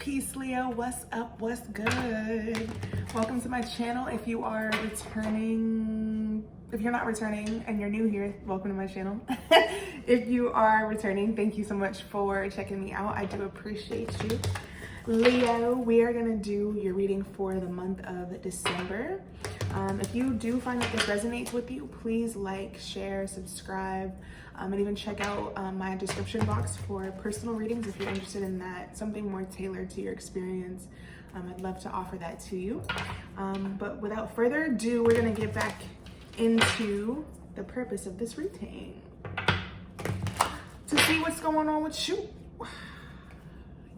Peace, Leo. What's up? What's good? Welcome to my channel. If you are returning, if you're not returning and you're new here, welcome to my channel. If you are returning, thank you so much for checking me out. I do appreciate you. Leo, we are gonna do your reading for the month of December. If you do find that this resonates with you, please like, share, subscribe, and even check out my description box for personal readings if you're interested in that, something more tailored to your experience. I'd love to offer that to you. But without further ado, we're gonna get back into the purpose of this reading. To see what's going on with you.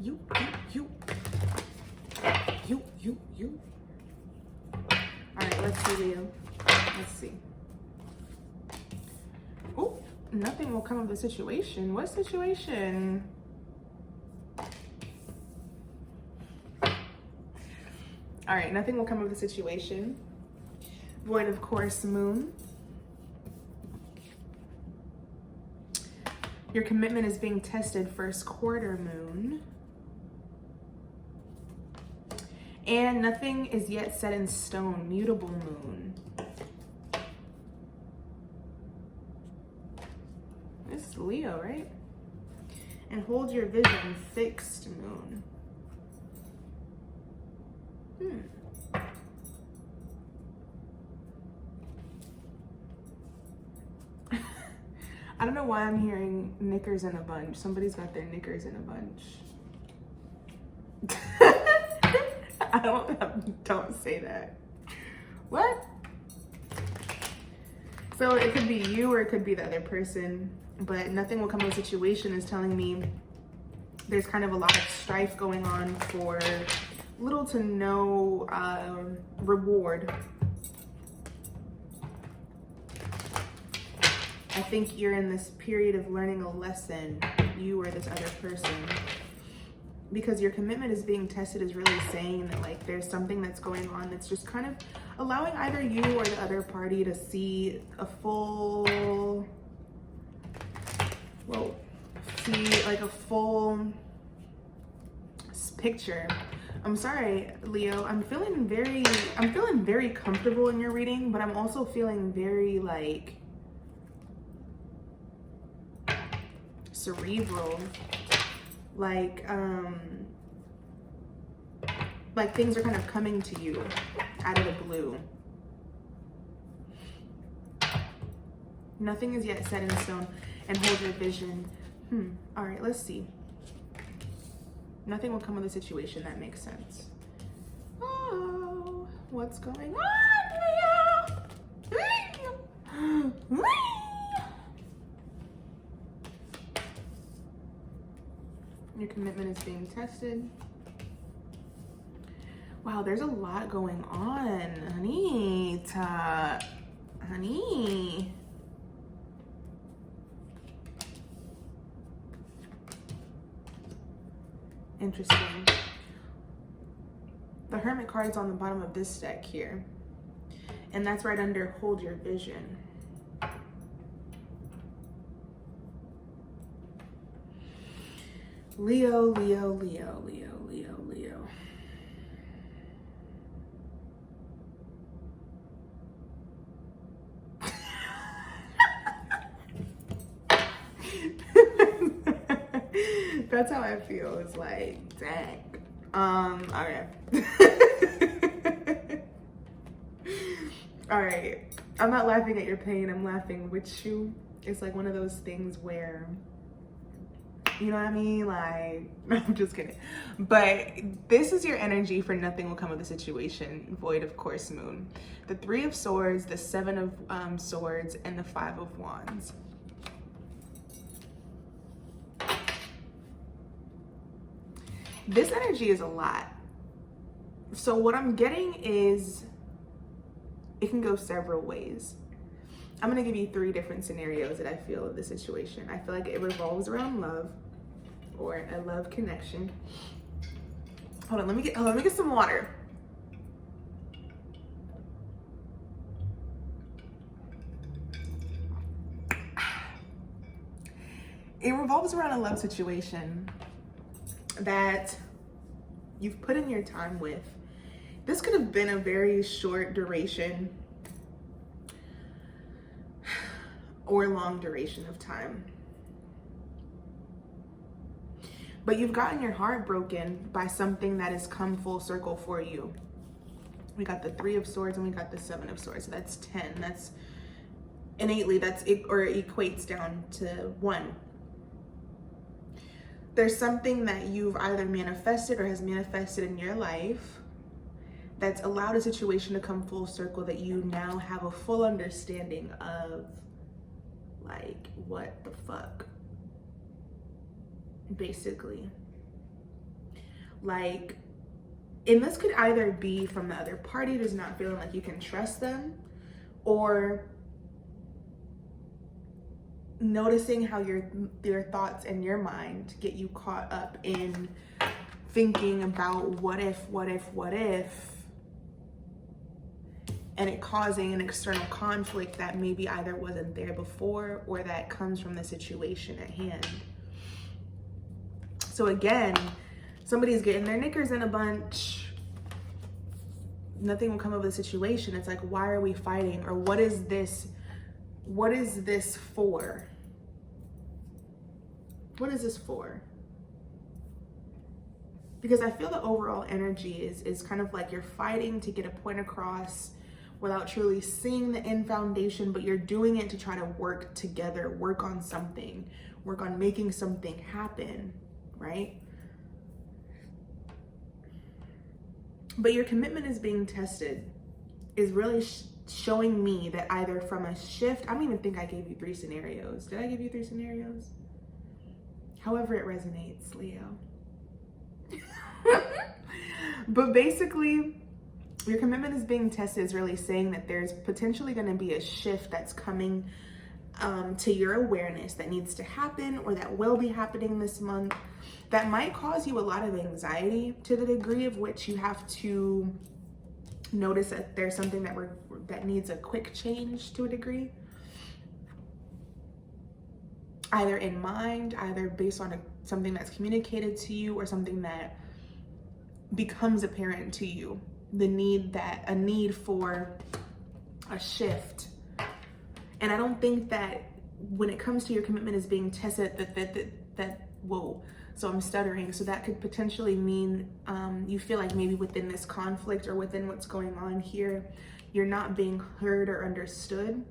You. All right, let's see, Leo. Let's see. Oh, nothing will come of the situation. What situation? All right, nothing will come of the situation. Void, of course, moon. Your commitment is being tested, first quarter moon. And nothing is yet set in stone, mutable moon. This is Leo, right? And hold your vision, fixed moon. I don't know why I'm hearing knickers in a bunch. Somebody's got their knickers in a bunch. Don't say that. What? So it could be you or it could be the other person, but nothing will come of the situation is telling me there's kind of a lot of strife going on for little to no reward. I think you're in this period of learning a lesson, you or this other person. Because your commitment is being tested is really saying that like there's something that's going on that's just kind of allowing either you or the other party to see a full, like a full picture. I'm sorry, Leo, I'm feeling very comfortable in your reading, but I'm also feeling very like cerebral. Like things are kind of coming to you out of the blue. Nothing is yet set in stone, and hold your vision. All right, let's see. Nothing will come of the situation. That makes sense. Oh, what's going on, Leo? Your commitment is being tested. Wow, there's a lot going on, honey. Interesting. The Hermit card is on the bottom of this deck here, and that's right under hold your vision. Leo. That's how I feel. It's like, dang. Okay. All right. I'm not laughing at your pain. I'm laughing with you. It's like one of those things where, you know what I mean? Like, I'm just kidding. But this is your energy for nothing will come of the situation. Void, of course, moon. The 3 of Swords, the 7 of Swords, and the 5 of Wands. This energy is a lot. So what I'm getting is it can go several ways. I'm going to give you 3 different scenarios that I feel of the situation. I feel like it revolves around love, or a love connection. Hold on, let me get some water. It revolves around a love situation that you've put in your time with. This could have been a very short duration or long duration of time. But you've gotten your heart broken by something that has come full circle for you. We got the 3 of Swords and we got the 7 of Swords. So that's 10. That's innately, it equates down to 1. There's something that you've either manifested or has manifested in your life that's allowed a situation to come full circle that you now have a full understanding of, like, what the fuck, basically. Like, and this could either be from the other party just not feeling like you can trust them, or noticing how your thoughts and your mind get you caught up in thinking about what if, and it causing an external conflict that maybe either wasn't there before or that comes from the situation at hand. So again, somebody's getting their knickers in a bunch. Nothing will come of the situation. It's like, why are we fighting? Or what is this? What is this for? What is this for? Because I feel the overall energy is kind of like you're fighting to get a point across without truly seeing the end foundation, but you're doing it to try to work together, work on something, work on making something happen, right? But your commitment is being tested, is really showing me that either from a shift, I don't even think I gave you 3 scenarios. Did I give you 3 scenarios? However it resonates, Leo. But basically, your commitment is being tested is really saying that there's potentially going to be a shift that's coming to your awareness that needs to happen, or that will be happening this month, that might cause you a lot of anxiety to the degree of which you have to notice that there's something that needs a quick change to a degree. Either in mind, either based on something that's communicated to you, or something that becomes apparent to you. A need for a shift. And I don't think that when it comes to your commitment is being tested, whoa, so I'm stuttering. So that could potentially mean you feel like maybe within this conflict or within what's going on here, you're not being heard or understood,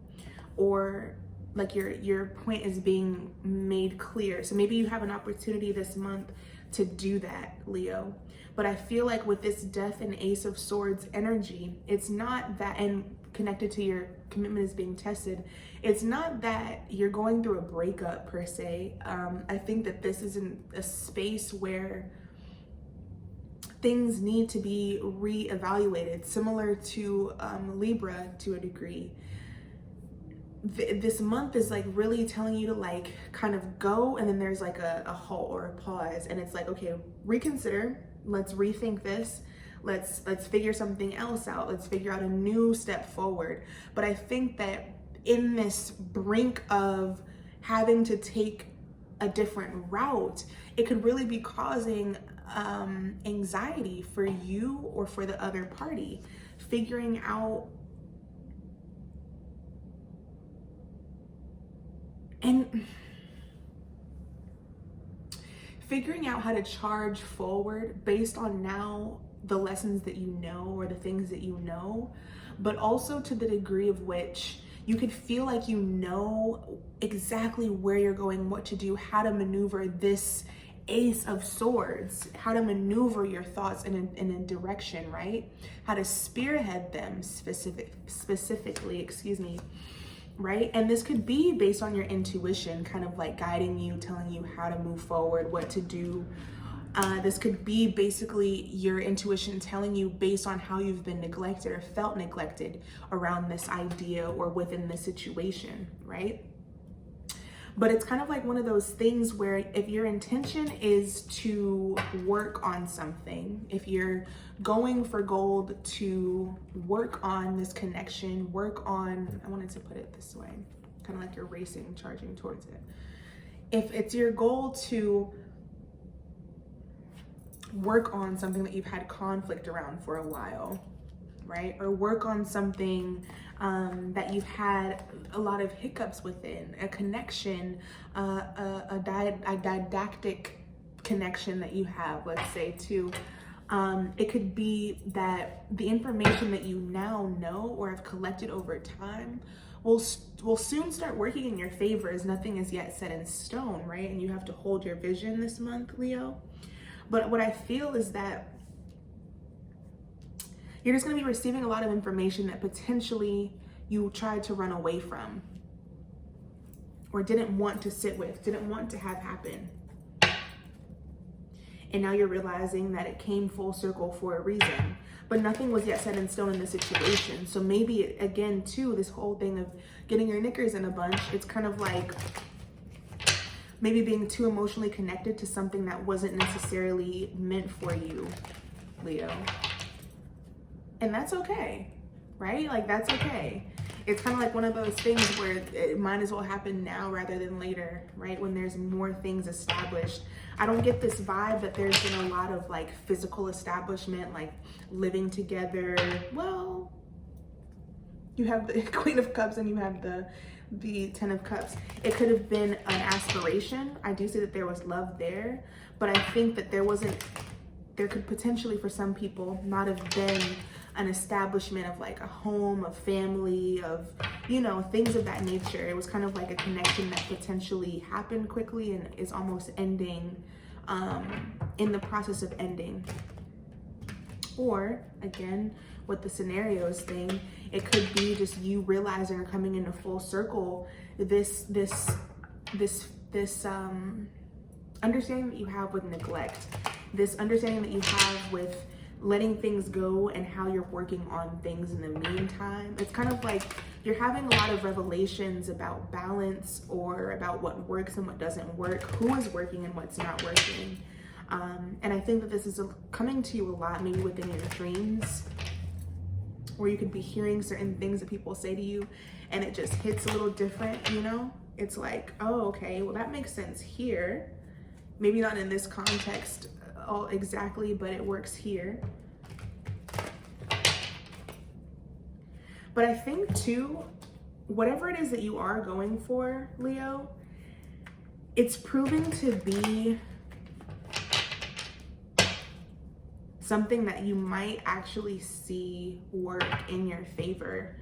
or like your point is being made clear. So maybe you have an opportunity this month to do that, Leo. But I feel like with this Death and Ace of Swords energy, it's not that, and connected to your commitment is being tested, it's not that you're going through a breakup per se. I think that this is in a space where things need to be reevaluated, similar to Libra to a degree. This month is like really telling you to like kind of go, and then there's like a halt or a pause, and it's like, okay, reconsider, let's rethink this, let's figure something else out, let's figure out a new step forward. But I think that in this brink of having to take a different route, it could really be causing anxiety for you or for the other party, figuring out how to charge forward based on now the lessons that you know, or the things that you know, but also to the degree of which you could feel like you know exactly where you're going, what to do, how to maneuver this Ace of Swords, how to maneuver your thoughts in a direction, right? How to spearhead them specifically, excuse me. Right? And this could be based on your intuition, kind of like guiding you, telling you how to move forward, what to do. This could be basically your intuition telling you based on how you've been neglected or felt neglected around this idea or within this situation, right? But it's kind of like one of those things where if your intention is to work on something, if you're going for gold to work on this connection, work on, I wanted to put it this way, kind of like you're racing, charging towards it. If it's your goal to work on something that you've had conflict around for a while, right? Or work on something that you've had a lot of hiccups within, a connection, a didactic connection that you have, let's say, to. It could be that the information that you now know or have collected over time will soon start working in your favor, as nothing is yet set in stone, right? And you have to hold your vision this month, Leo. But what I feel is that you're just going to be receiving a lot of information that potentially you tried to run away from, or didn't want to sit with, didn't want to have happen. And now you're realizing that it came full circle for a reason, but nothing was yet set in stone in the situation. So maybe, again, too, this whole thing of getting your knickers in a bunch, it's kind of like maybe being too emotionally connected to something that wasn't necessarily meant for you, Leo. And that's okay, right? Like, that's okay. It's kind of like one of those things where it might as well happen now rather than later, right? When there's more things established. I don't get this vibe that there's been a lot of like physical establishment, like living together. Well, you have the Queen of Cups and you have the Ten of Cups. It could have been an aspiration. I do see that there was love there, but I think that there could potentially, for some people, not have been an establishment of like a home, a family, of, you know, things of that nature. It was kind of like a connection that potentially happened quickly and is almost ending, in the process of ending. Or again, with the scenarios thing, it could be just you realizing or coming into full circle this understanding that you have with neglect, this understanding that you have with letting things go and how you're working on things in the meantime. It's kind of like you're having a lot of revelations about balance, or about what works and what doesn't work, who is working and what's not working. And I think that this is coming to you a lot, maybe within your dreams, where you could be hearing certain things that people say to you and it just hits a little different, you know? It's like, oh, okay, well, that makes sense here. Maybe not in this context exactly, but it works here. But I think too, whatever it is that you are going for, Leo, it's proving to be something that you might actually see work in your favor,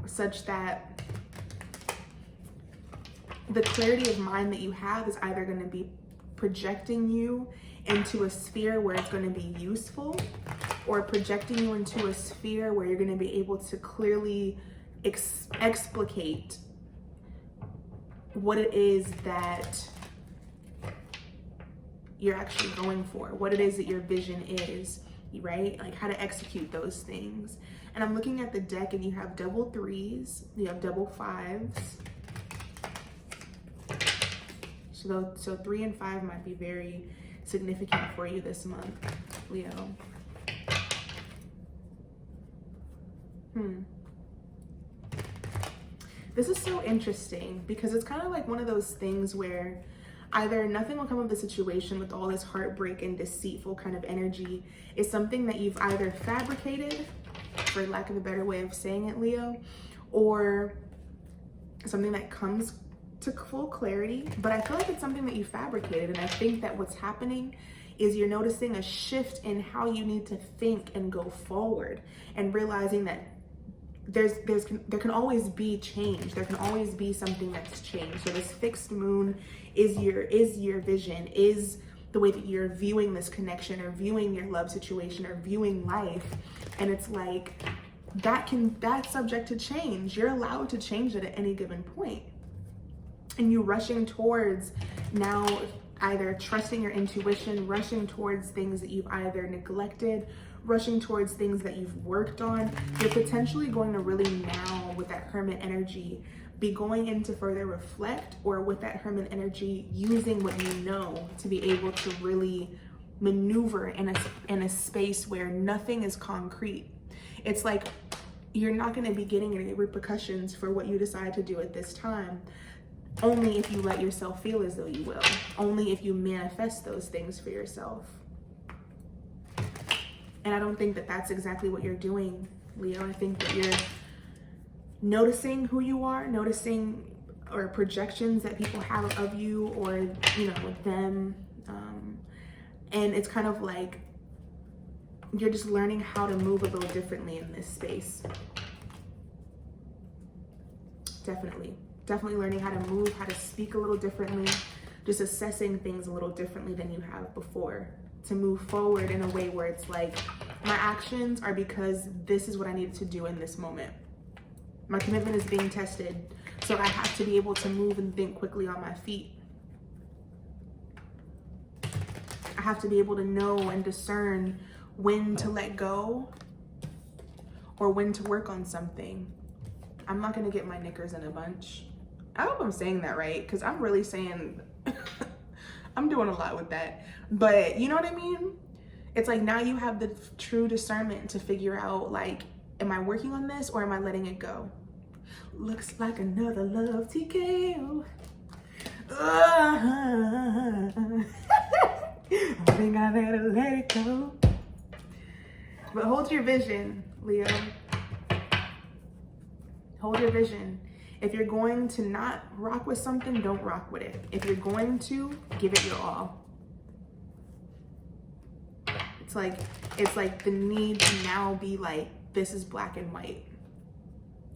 such that the clarity of mind that you have is either going to be projecting you into a sphere where it's going to be useful, or projecting you into a sphere where you're going to be able to clearly explicate what it is that you're actually going for, what it is that your vision is, right? Like how to execute those things. And I'm looking at the deck and you have double threes, you have double fives. So 3 and 5 might be very significant for you this month, Leo. This is so interesting because it's kind of like one of those things where either nothing will come of the situation with all this heartbreak and deceitful kind of energy. Is something that you've either fabricated, for lack of a better way of saying it, Leo, or something that comes to full clarity. But I feel like it's something that you fabricated, and I think that what's happening is you're noticing a shift in how you need to think and go forward, and realizing that there can always be change. There can always be something that's changed. So this fixed moon is your vision, is the way that you're viewing this connection, or viewing your love situation, or viewing life. And it's like that's subject to change. You're allowed to change it at any given point. And you rushing towards now either trusting your intuition, rushing towards things that you've either neglected, rushing towards things that you've worked on. You're potentially going to really now, with that Hermit energy, be going in to further reflect, or with that Hermit energy, using what you know to be able to really maneuver in a space where nothing is concrete. It's like you're not going to be getting any repercussions for what you decide to do at this time, only if you let yourself feel as though you will, only if you manifest those things for yourself. And I don't think that that's exactly what you're doing, Leo. I think that you're noticing who you are, noticing or projections that people have of you, or, you know, them. And it's kind of like you're just learning how to move a little differently in this space. Definitely learning how to move, how to speak a little differently, just assessing things a little differently than you have before, to move forward in a way where it's like, my actions are because this is what I needed to do in this moment. My commitment is being tested, so I have to be able to move and think quickly on my feet. I have to be able to know and discern when to let go or when to work on something. I'm not gonna get my knickers in a bunch. I hope I'm saying that right, because I'm really saying, I'm doing a lot with that. But you know what I mean? It's like now you have the true discernment to figure out, like, am I working on this or am I letting it go? Looks like another love TKO. I think I better let it go. But hold your vision, Leo. Hold your vision. If you're going to not rock with something, don't rock with it. If you're going to, give it your all. It's like the need to now be like, this is black and white.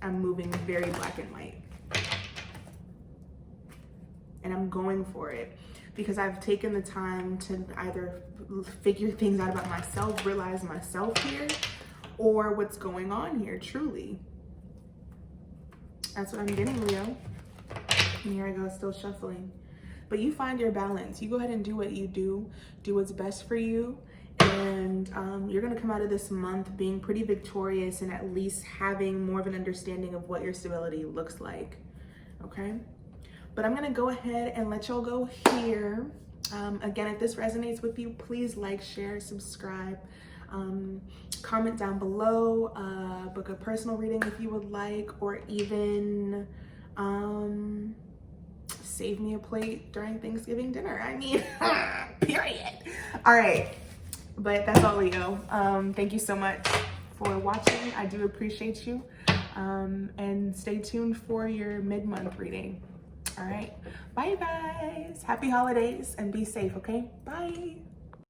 I'm moving very black and white. And I'm going for it because I've taken the time to either figure things out about myself, realize myself here, or what's going on here, truly. That's what I'm getting, Leo. And here I go, still shuffling. But you find your balance. You go ahead and do what you do what's best for you. And you're gonna come out of this month being pretty victorious and at least having more of an understanding of what your stability looks like, okay? But I'm gonna go ahead and let y'all go here. Again, if this resonates with you, please like, share, subscribe. Comment down below, book a personal reading if you would like, or even save me a plate during Thanksgiving dinner. I mean, period. All right, but that's all, Leo. Thank you so much for watching. I do appreciate you. And stay tuned for your mid-month reading. All right, bye you guys. Happy holidays and be safe, okay? Bye.